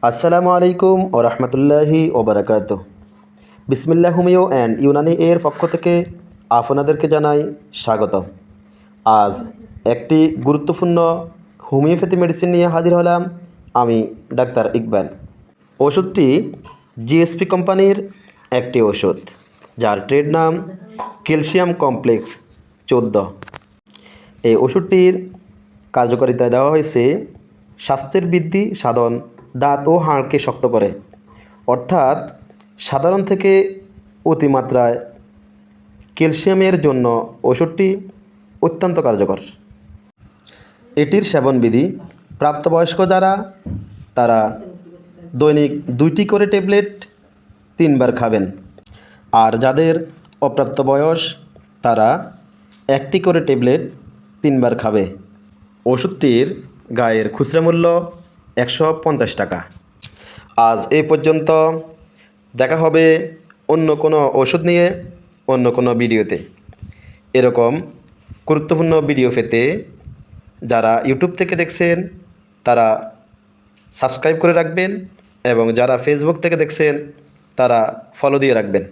আসসালামু আলাইকুম ও রহমতুল্লাহি ওবরাকাত। বিসমিল্লাহ হোমিও অ্যান্ড ইউনানি এর পক্ষ থেকে আপনাদেরকে জানাই স্বাগত। আজ একটি গুরুত্বপূর্ণ হোমিওপ্যাথি মেডিসিন নিয়ে হাজির হলাম। আমি ডাক্তার ইকবাল। ওষুধটি জিএসপি কোম্পানির একটি ওষুধ, যার ট্রেড নাম ক্যালসিয়াম কমপ্লেক্স 14। এই ওষুধটির কার্যকারিতা দেওয়া হয়েছে স্বাস্থ্যের বৃদ্ধি সাধন, দাঁত ও হাড়কে শক্ত করে, অর্থাৎ সাধারণ থেকে অতিমাত্রায় ক্যালসিয়ামের জন্য ওষুধটি অত্যন্ত কার্যকর। এটির সেবনবিধি প্রাপ্তবয়স্ক যারা, তারা দৈনিক 2টি করে ট্যাবলেট 3 বার খাবেন, আর যাদের অপ্রাপ্ত বয়স তারা 1টি করে ট্যাবলেট 3 বার খাবে। ওষুধটির গায়ের খুচরা মূল্য 150 টাকা। আজ এই পর্যন্ত, দেখা হবে অন্য কোনো ওষুধ নিয়ে অন্য কোনো ভিডিওতে। এরকম গুরুত্বপূর্ণ ভিডিও পেতে যারা ইউটিউব থেকে দেখছেন তারা সাবস্ক্রাইব করে রাখবেন, এবং যারা ফেসবুক থেকে দেখছেন তারা ফলো দিয়ে রাখবেন।